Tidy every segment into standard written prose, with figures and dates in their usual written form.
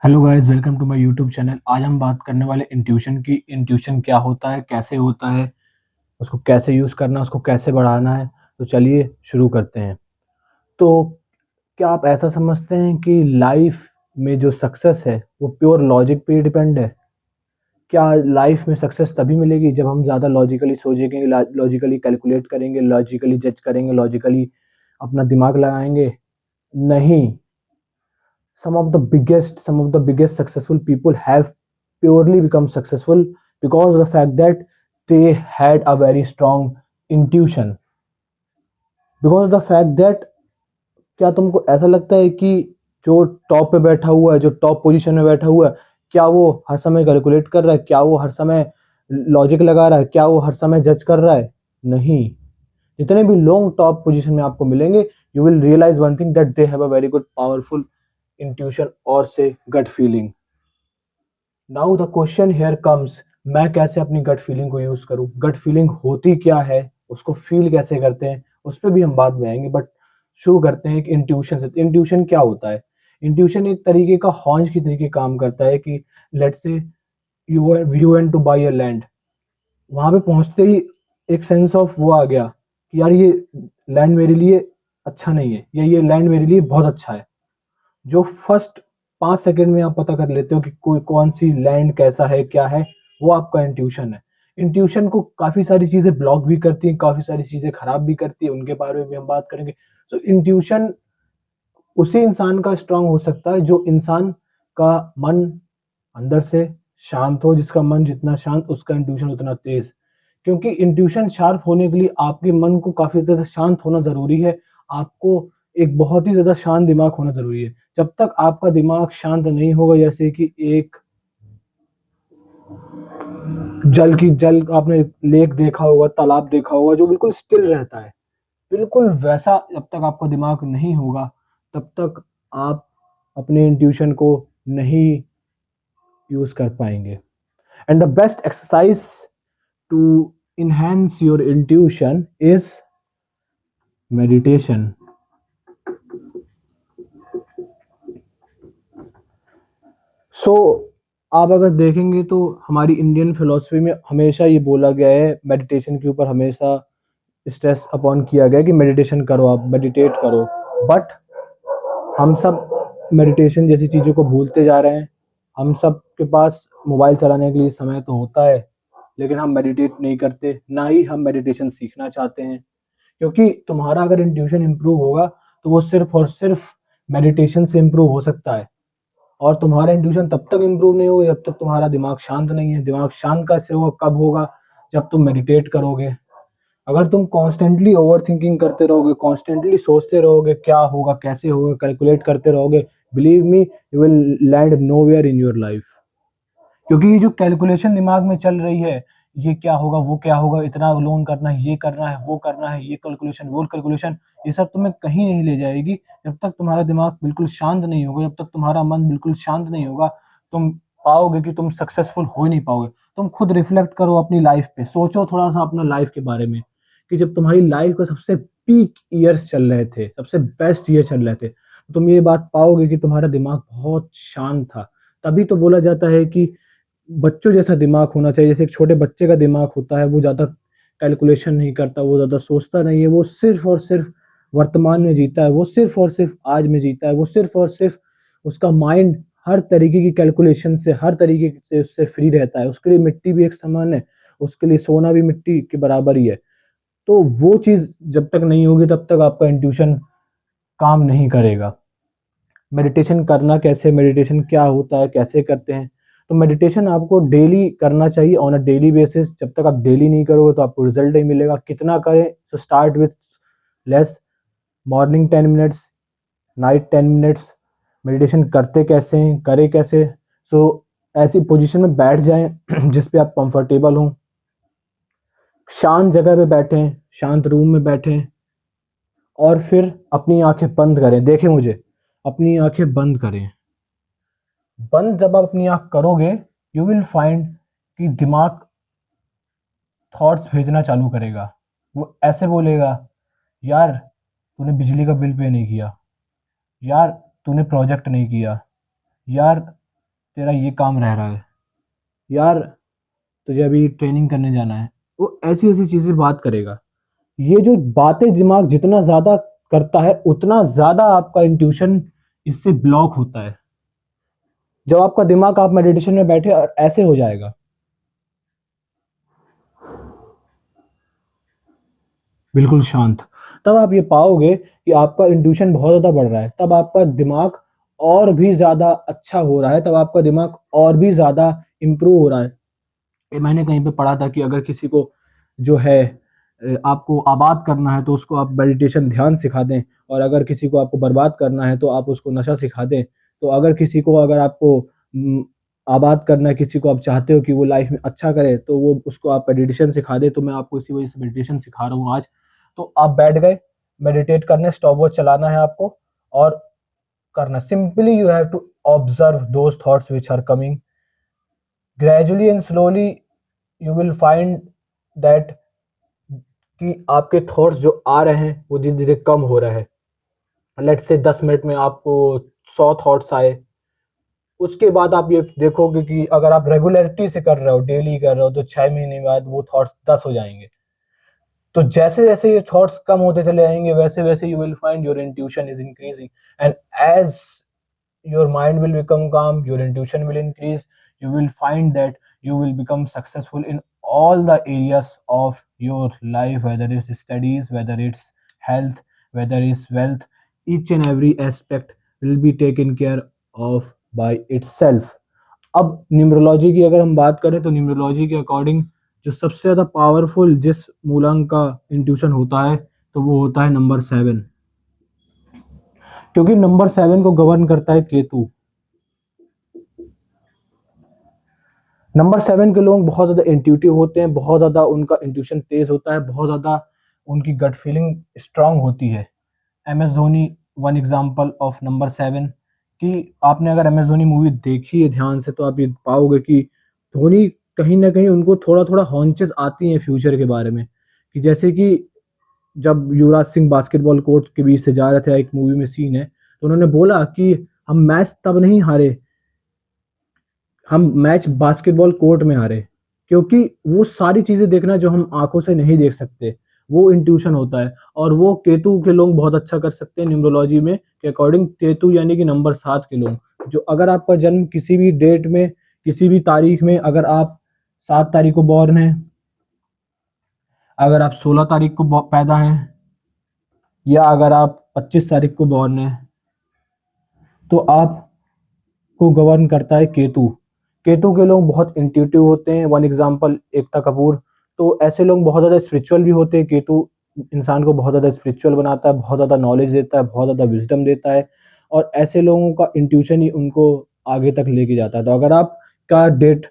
Hello guys, welcome to my YouTube channel. आज हम बात करने वाले इंट्यूशन की। इंट्यूशन क्या होता है, कैसे होता है, उसको कैसे यूज़ करना है, उसको कैसे बढ़ाना है। तो चलिए शुरू करते हैं। तो क्या आप ऐसा समझते हैं कि लाइफ में जो सक्सेस है वो प्योर लॉजिक पे डिपेंड है? क्या लाइफ में सक्सेस तभी मिलेगी जब हम ज़्यादा लॉजिकली सोचेंगे, लॉजिकली कैलकुलेट करेंगे, लॉजिकली जज करेंगे, लॉजिकली अपना दिमाग लगाएंगे? नहीं। Some of the biggest successful people have purely become successful because of the fact that they had a very strong intuition. Because of the fact that, क्या तुमको ऐसा लगता है कि जो टॉप पे बैठा हुआ है, जो टॉप पोजीशन में बैठा हुआ है, क्या वो हर समय कैलकुलेट कर रहा है? क्या वो हर समय लॉजिक लगा रहा है? क्या वो हर समय जज कर रहा है? नहीं। जितने भी लोग टॉप पोजीशन में आपको मिलेंगे, you will realize one thing, that they have a very good powerful intuition और say gut feeling. Now the question here comes, मैं कैसे अपनी गट फीलिंग को यूज करूं? गट फीलिंग होती क्या है, उसको फील कैसे करते हैं, उस पर भी हम बाद में आएंगे। बट शुरू करते हैं कि इंट्यूशन से। इंट्यूशन क्या होता है? इंट्यूशन एक तरीके का हॉन्ज की तरीके काम करता है कि let's say you want to buy a land. वहां पे पहुंचते ही एक सेंस ऑफ वो आ गया कि यार ये लैंड मेरे लिए अच्छा नहीं है, या ये लैंड मेरे लिए बहुत अच्छा है। जो फर्स्ट 5 सेकंड में आप पता कर लेते हो कि कोई कौन सी लैंड कैसा है, क्या है, वो आपका इंट्यूशन है। इंट्यूशन को काफी सारी चीजें ब्लॉक भी करती हैं, काफी सारी चीजें खराब भी करती है, उनके बारे में भी हम बात करेंगे। तो इंट्यूशन उसी इंसान का स्ट्रांग हो सकता है जो इंसान का मन अंदर से शांत हो। जिसका मन जितना शांत, उसका इंट्यूशन उतना तेज। क्योंकि इंट्यूशन शार्प होने के लिए आपके मन को काफी ज्यादा शांत होना जरूरी है। आपको एक बहुत ही ज्यादा शांत दिमाग होना जरूरी है। जब तक आपका दिमाग शांत नहीं होगा, जैसे कि एक जल आपने लेक देखा होगा, तालाब देखा होगा जो बिल्कुल स्टिल रहता है, बिल्कुल वैसा जब तक आपका दिमाग नहीं होगा, तब तक आप अपने इंट्यूशन को नहीं यूज कर पाएंगे। And the best exercise to enhance your intuition is meditation. So आप अगर देखेंगे तो हमारी इंडियन फिलोसफी में हमेशा ये बोला गया है, मेडिटेशन के ऊपर हमेशा स्ट्रेस अपॉन किया गया है कि मेडिटेशन करो, आप मेडिटेट करो। बट हम सब मेडिटेशन जैसी चीज़ों को भूलते जा रहे हैं। हम सब के पास मोबाइल चलाने के लिए समय तो होता है, लेकिन हम मेडिटेट नहीं करते, ना ही हम मेडिटेशन सीखना चाहते हैं। क्योंकि तुम्हारा अगर इंट्यूशन इंप्रूव होगा तो वो सिर्फ और सिर्फ मेडिटेशन से इंप्रूव हो सकता है। और तुम्हारा इंट्यूशन तब तक इंप्रूव नहीं होगा जब तक तुम्हारा दिमाग शांत नहीं है। दिमाग शांत कैसे होगा, कब होगा? जब तुम मेडिटेट करोगे। अगर तुम कॉन्स्टेंटली ओवर थिंकिंग करते रहोगे, कॉन्स्टेंटली सोचते रहोगे क्या होगा, कैसे होगा, कैलकुलेट करते रहोगे, believe me, you will land nowhere in your life. क्योंकि ये जो कैलकुलेशन दिमाग में चल रही है, ये क्या होगा, वो क्या होगा, इतना लोन करना है, ये करना है, वो करना है, ये कैलकुलेशन, वो कैलकुलेशन, ये सब तुम्हें कहीं नहीं ले जाएगी जब तक तुम्हारा दिमाग बिल्कुल शांत नहीं होगा, जब तक तुम्हारा मन बिल्कुल शांत नहीं होगा। तुम पाओगे कि तुम सक्सेसफुल हो ही नहीं पाओगे। तुम खुद रिफ्लेक्ट करो अपनी लाइफ पे, सोचो थोड़ा सा अपना लाइफ के बारे में कि जब तुम्हारी लाइफ का सबसे पीक ईयर्स चल रहे थे, सबसे बेस्ट ईयर चल रहे थे, तो तुम ये बात पाओगे कि तुम्हारा दिमाग बहुत शांत था। तभी तो बोला जाता है कि बच्चों जैसा दिमाग होना चाहिए। जैसे एक छोटे बच्चे का दिमाग होता है, वो ज़्यादा कैलकुलेशन नहीं करता, वो ज़्यादा सोचता नहीं है, वो सिर्फ और सिर्फ वर्तमान में जीता है, वो सिर्फ और सिर्फ आज में जीता है, वो सिर्फ और सिर्फ उसका माइंड हर तरीके की कैलकुलेशन से, हर तरीके से उससे फ्री रहता है। उसके लिए मिट्टी भी एक समान है, उसके लिए सोना भी मिट्टी के बराबर ही है। तो वो चीज़ जब तक नहीं होगी तब तक आपका इंट्यूशन काम नहीं करेगा। मेडिटेशन करना कैसे, मेडिटेशन क्या होता है, कैसे करते हैं? तो मेडिटेशन आपको डेली करना चाहिए, ऑन अ डेली बेसिस। जब तक आप डेली नहीं करोगे तो आपको रिजल्ट नहीं मिलेगा। कितना करें? तो start with less. Morning 10 minutes, night 10 minutes. Meditation करते कैसे हैं, करें कैसे? सो ऐसी पोजीशन में बैठ जाएं जिस पे आप कंफर्टेबल हों, शांत जगह पे बैठें, शांत रूम में बैठें, और फिर अपनी आंखें बंद करें। देखें मुझे, अपनी आंखें बंद करें। बंद जब आप अपनी आँख करोगे, यू विल फाइंड कि दिमाग थॉट्स भेजना चालू करेगा। वो ऐसे बोलेगा, यार तूने बिजली का बिल पे नहीं किया, यार तूने प्रोजेक्ट नहीं किया, यार तेरा ये काम रह रहा है, यार तुझे अभी ट्रेनिंग करने जाना है, वो ऐसी ऐसी चीजें बात करेगा। ये जो बातें दिमाग जितना ज्यादा करता है उतना ज्यादा आपका इंट्यूशन इससे ब्लॉक होता है। जब आपका दिमाग, आप मेडिटेशन में बैठे और ऐसे हो जाएगा, बिल्कुल शांत, तब आप ये पाओगे कि आपका इंट्यूशन बहुत ज़्यादा बढ़ रहा है, तब आपका दिमाग और भी ज़्यादा अच्छा हो रहा है, तब आपका दिमाग और भी ज़्यादा इम्प्रूव हो रहा है। ये मैंने कहीं पे पढ़ा था कि अगर किसी को जो है आपको आबाद करना है तो उसको आप मेडिटेशन ध्यान सिखा दें, और अगर किसी को आपको बर्बाद करना है तो आप उसको नशा सिखा दें। तो अगर किसी को, अगर आपको आबाद करना है, किसी को आप चाहते हो कि वो लाइफ में अच्छा करे, तो वो उसको आप मेडिटेशन सिखा दे। तो मैं आपको इसी वजह से मेडिटेशन सिखा रहा हूँ आज। तो आप बैठ गए मेडिटेट करने, स्टॉप वॉच चलाना है आपको और करना, simply you have to observe those thoughts which are coming gradually and slowly. You will find that कि आपके थॉट्स जो आ रहे हैं वो धीरे धीरे कम हो रहे हैं। लेट्स से 10 मिनट में आपको 100 थॉट्स आए, उसके बाद आप ये देखोगे कि अगर आप रेगुलरिटी से कर रहे हो, डेली कर रहे हो, तो 6 महीने बाद वो थॉट्स 10 हो जाएंगे। तो जैसे जैसे ये थॉट्स कम होते चले जाएंगे, वैसे वैसे you will find your intuition is increasing, and as your mind will become calm, your intuition will increase, you will find that you will become successful in all the areas of your life, whether it's studies, whether it's health, whether it's wealth. Each and every aspect will be taken care of by itself. अब numerology की अगर हम बात करें तो numerology के according जो सबसे ज़्यादा पावरफुल जिस मूलांक का इंट्यूशन होता है तो वो होता है नंबर 7, क्योंकि नंबर 7 को गवर्न करता है केतु। नंबर 7 के लोग बहुत ज़्यादा इंट्यूटिव होते हैं, बहुत ज़्यादा उनका इंट्यूशन तेज होता है, बहुत ज़्यादा उनकी गट फीलिंग स्ट्रांग होती है। M S Dhoni one example of number 7। कि आपने अगर एम एस धोनी मूवी देखी है ध्यान से तो आप ये पाओगे कि धोनी कहीं ना कहीं उनको थोड़ा थोड़ा हॉन्चेस आती हैं फ्यूचर के बारे में। कि जैसे कि जब युवराज सिंह बास्केटबॉल कोर्ट के बीच से जा रहे थे, एक मूवी में सीन है, तो उन्होंने बोला कि हम मैच तब नहीं हारे, हम मैच बास्केटबॉल कोर्ट में हारे। क्योंकि वो सारी चीजें देखना जो हम आंखों से नहीं देख सकते, वो इंट्यूशन होता है। और वो केतु के लोग बहुत अच्छा कर सकते हैं न्यूमरोलॉजी में के अकॉर्डिंग। केतु यानी कि नंबर 7 के लोग, जो अगर आपका जन्म किसी भी डेट में, किसी भी तारीख में, अगर आप 7 तारीख को बॉर्न है, अगर आप 16 तारीख को पैदा हैं, या अगर आप 25 तारीख को बॉर्न है, तो आपको गवर्न करता है केतु। केतु के लोग बहुत इंट्यूटिव होते हैं। One example Ekta Kapoor. तो ऐसे लोग बहुत ज़्यादा स्पिरिचुअल भी होते हैं। केतु इंसान को बहुत ज़्यादा स्पिरिचुअल बनाता है, बहुत ज़्यादा नॉलेज देता है, बहुत ज़्यादा विजडम देता है, और ऐसे लोगों का इंट्यूशन ही उनको आगे तक लेके जाता है। तो अगर आप का डेट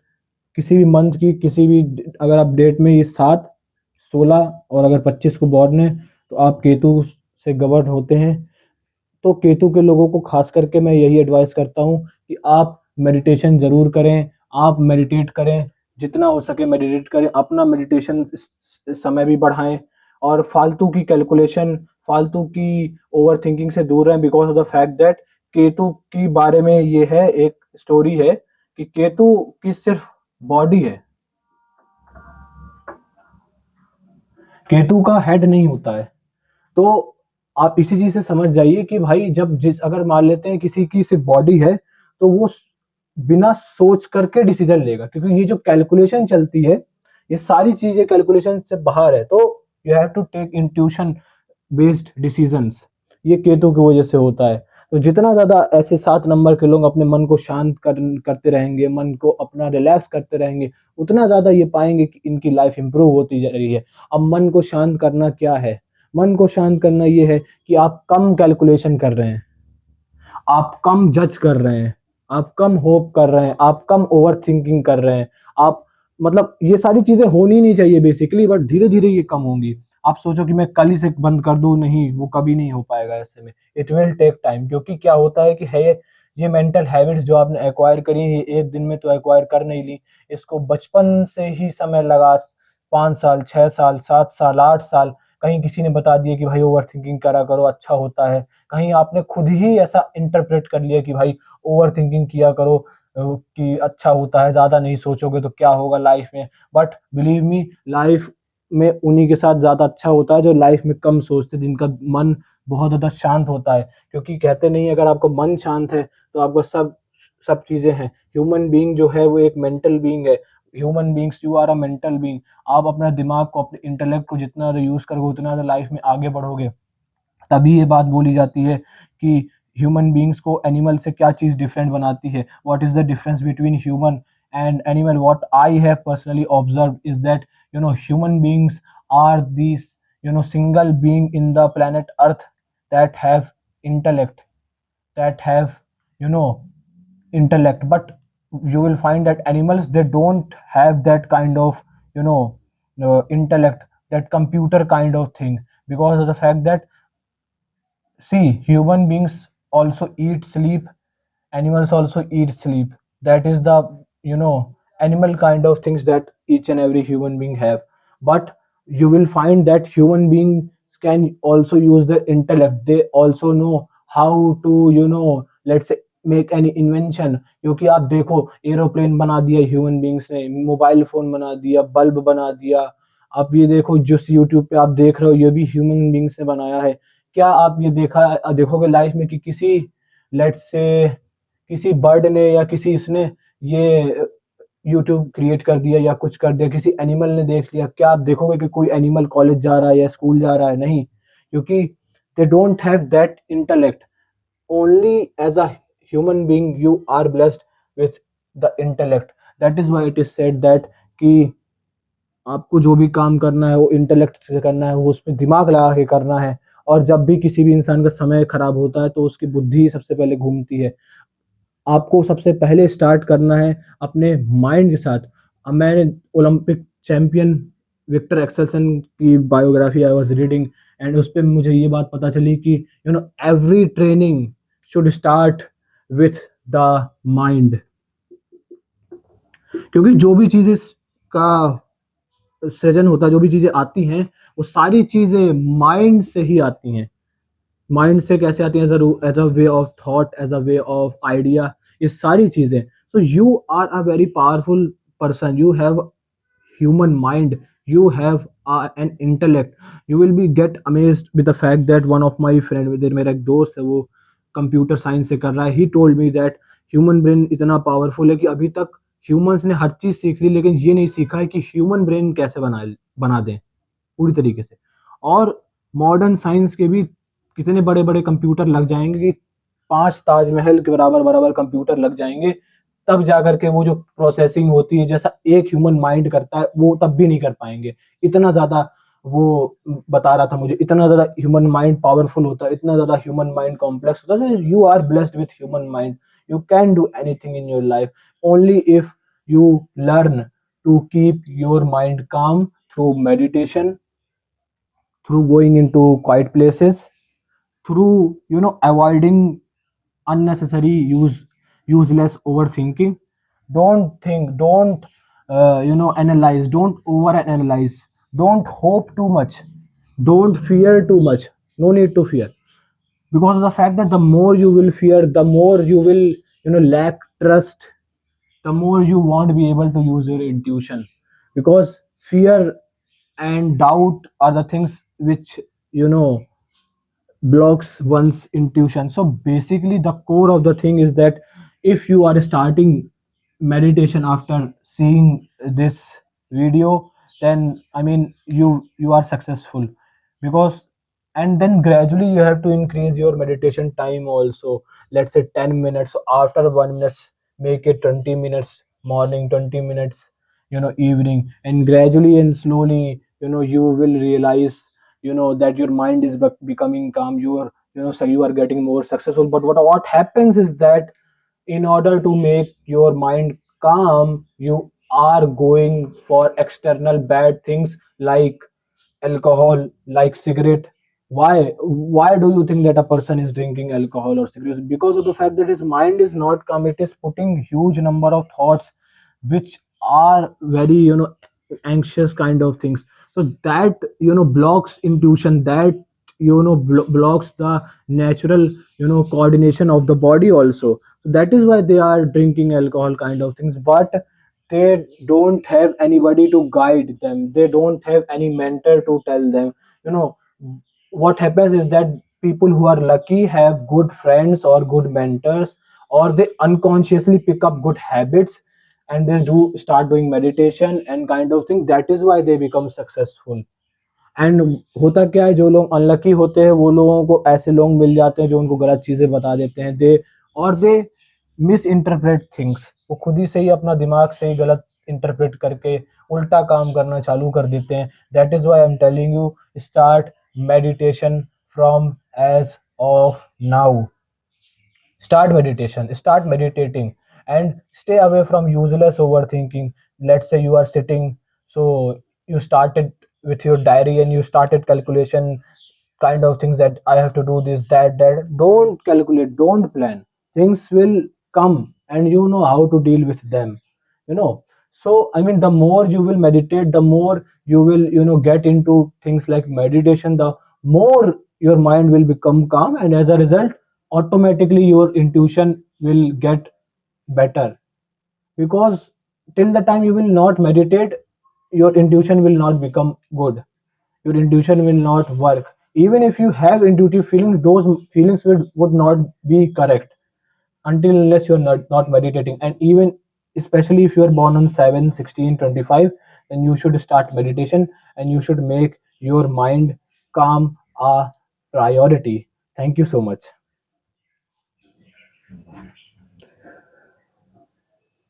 किसी भी मंथ की, किसी भी, अगर आप डेट में ये 7, 16 और अगर 25 को बॉर्न है, तो आप केतु से गवर्न होते हैं। तो केतु के लोगों को खास करके मैं यही एडवाइस करता हूँ कि आप मेडिटेशन ज़रूर करें, आप मेडिटेट करें, जितना हो सके मेडिटेट करें, अपना मेडिटेशन समय भी बढ़ाएं, और फालतू की कैलकुलेशन, फालतू की ओवर थिंकिंग से दूर रहें। Because of the fact that Ketu की बारे में ये है, एक स्टोरी है कि केतु की सिर्फ बॉडी है, केतु का हेड नहीं होता है। तो आप इसी चीज से समझ जाइए कि भाई जब जिस, अगर मान लेते हैं किसी की सिर्फ बॉडी है, तो वो बिना सोच करके डिसीजन लेगा, क्योंकि ये जो कैलकुलेशन चलती है, ये सारी चीजें कैलकुलेशन से बाहर है। तो you have to take intuition based decisions. ये केतु की वजह से होता है। तो जितना ज्यादा ऐसे 7 नंबर के लोग अपने मन को शांत करते रहेंगे, मन को अपना रिलैक्स करते रहेंगे, उतना ज्यादा ये पाएंगे कि इनकी लाइफ इंप्रूव होती जा रही है। अब मन को शांत करना क्या है? मन को शांत करना ये है कि आप कम कैलकुलेशन कर रहे हैं, आप कम जज कर रहे हैं, आप कम होप कर रहे हैं, आप कम ओवर थिंकिंग कर रहे हैं। आप, मतलब ये सारी चीजें होनी नहीं चाहिए बेसिकली, बट धीरे धीरे ये कम होंगी। आप सोचो कि मैं कल ही से बंद कर दूं, नहीं, वो कभी नहीं हो पाएगा ऐसे में। इट विल टेक टाइम, क्योंकि क्या होता है कि है ये मेंटल हैबिट्स जो आपने एक्वायर करी, ये एक दिन में तो एक्वायर कर नहीं ली, इसको बचपन से ही समय लगा। 5 साल, 6 साल, 7 साल, 8 साल, कहीं किसी ने बता दिया कि भाई ओवर थिंकिंग करा करो, अच्छा होता है। कहीं आपने खुद ही ऐसा इंटरप्रेट कर लिया कि भाई ओवर थिंकिंग किया करो, कि अच्छा होता है, ज़्यादा नहीं सोचोगे तो क्या होगा लाइफ में। बट बिलीव मी, लाइफ में उन्हीं के साथ ज़्यादा अच्छा होता है जो लाइफ में कम सोचते, जिनका मन बहुत ज़्यादा शांत होता है। क्योंकि कहते नहीं है, अगर आपका मन शांत है तो आपको सब सब चीज़ें हैं। ह्यूमन बीइंग जो है वो एक मेंटल बीइंग है। Human beings, you are a mental being. आप अपना दिमाग को, अपने इंटेलेक्ट को जितना ज़्यादा यूज़ करोगे उतना ज़्यादा लाइफ में आगे बढ़ोगे। तभी ये बात बोली जाती है कि ह्यूमन बीइंग्स को एनिमल से क्या चीज़ डिफरेंट बनाती है। What is the difference between human and animal? What I have personally observed is that human beings are this single being in the planet earth that have intellect, that have you know intellect. But you will find that animals, they don't have that kind of intellect, that computer kind of thing, because of the fact that, see, human beings also eat, sleep. Animals also eat, sleep. That is the animal kind of things that each and every human being have. But you will find that human beings can also use their intellect. They also know how to let's say make any invention. क्योंकि आप देखो, aeroplane बना दिया human beings ने, mobile phone बना दिया, bulb बना दिया। आप ये देखो, जो यूट्यूब पे आप देख रहे हो, ये भी ह्यूमन बींग्स ने बनाया है। क्या आप ये देखोगे लाइफ में कि किसी, लेट्स से, किसी बर्ड ने या किसी इसने ये यूट्यूब क्रिएट कर दिया या कुछ कर दिया, किसी एनिमल ने देख लिया? क्या आप देखोगे कि कोई एनिमल कॉलेज जा रहा है या स्कूल जा रहा है? नहीं, क्योंकि they don't have that intellect. Only as a human being you are blessed with the intellect. That is why it is said that कि आपको जो भी काम करना है वो इंटेलेक्ट से करना है, वो उसमें दिमाग लगा के करना है। और जब भी किसी भी इंसान का समय खराब होता है तो उसकी बुद्धि सबसे पहले घूमती है। आपको सबसे पहले स्टार्ट करना है अपने माइंड के साथ। अब मैंने ओलंपिक चैंपियन विक्टर एक्सेलसन की biography I was reading, and उस पे मुझे ये बात पता चली कि every training should start with the mind. क्योंकि जो भी चीज़ें का सृजन होता है, जो भी चीज़ें आती हैं, वो सारी चीज़ें माइंड से ही आती हैं। माइंड से कैसे आती है? As a way of thought, as a way of idea, ये सारी चीजें। So you are a very powerful person, you have human mind, you have an intellect. You will be get amazed with the fact that one of my friend, मेरा एक दोस्त है, वो computer science से कर रहा है। he told me that human brain इतना पावरफुल है कि अभी तक ह्यूमंस ने हर चीज सीख ली, लेकिन ये नहीं सीखा है कि ह्यूमन ब्रेन कैसे बना दें पूरी तरीके से। और मॉडर्न साइंस के भी कितने बड़े बड़े कंप्यूटर लग जाएंगे कि 5 ताजमहल के बराबर बराबर कंप्यूटर लग जाएंगे, तब जाकर के वो जो प्रोसेसिंग होती है जैसा एक ह्यूमन माइंड करता है, वो तब भी नहीं कर पाएंगे। इतना ज्यादा वो बता रहा था मुझे, इतना ज्यादा ह्यूमन माइंड पावरफुल होता है, इतना ज्यादा ह्यूमन माइंड कॉम्प्लेक्स होता है। You are blessed with human mind, you can do anything in your life, only if you learn to keep your mind calm through meditation, through going into quiet places, through avoiding unnecessary useless overthinking. Don't think, don't analyze, don't over analyze, don't hope too much, don't fear too much. No need to fear, because of the fact that the more you will fear, the more you will lack trust, the more you won't be able to use your intuition. Because fear and doubt are the things which you know blocks one's intuition. So basically the core of the thing is that if you are starting meditation after seeing this video, then I mean you are successful. Because, and then gradually you have to increase your meditation time also. Let's say 10 minutes, so after 1 minute make it 20 minutes morning, 20 minutes evening, and gradually and slowly you will realize that your mind is becoming calm, you are so you are getting more successful. But what happens is that in order to make your mind calm, you are going for external bad things like alcohol, like cigarette. Why do you think that a person is drinking alcohol or cigarettes? Because of the fact that his mind is not calm, it is putting huge number of thoughts which are very anxious kind of things. So that blocks intuition, that blocks the natural coordination of the body also. That is why they are drinking alcohol kind of things, but they don't have anybody to guide them, they don't have any mentor to tell them, you know. What happens is that people who are lucky have good friends or good mentors, or they unconsciously pick up good habits and they do start doing meditation and kind of thing. That is why they become successful. And होता क्या है, जो लोग unlucky होते हैं वो लोगों को ऐसे लोग मिल जाते हैं जो उनको गलत चीजें बता देते हैं, दे मिस इंटरप्रेट थिंग्स, वो खुद ही से ही अपना दिमाग से ही गलत इंटरप्रेट करके उल्टा काम करना चालू कर देते हैं. That is why I am telling you, start meditation from as of now. Start meditation, start meditating, and stay away from useless overthinking. Let's say you are sitting, so you started with your diary and you started calculation kind of things, that I have to do this, that. Don't calculate, don't plan. Things will come and you know how to deal with them, you know. So I mean, the more you will meditate, the more you will, get into things like meditation, the more your mind will become calm, and as a result, automatically your intuition will get better. Because till the time you will not meditate, your intuition will not become good, your intuition will not work. Even if you have intuitive feelings, those feelings would not be correct until unless you're not meditating. And even especially if you're born on 7, 16, 25, then you should start meditation and you should make your mind calm a priority. Thank you so much.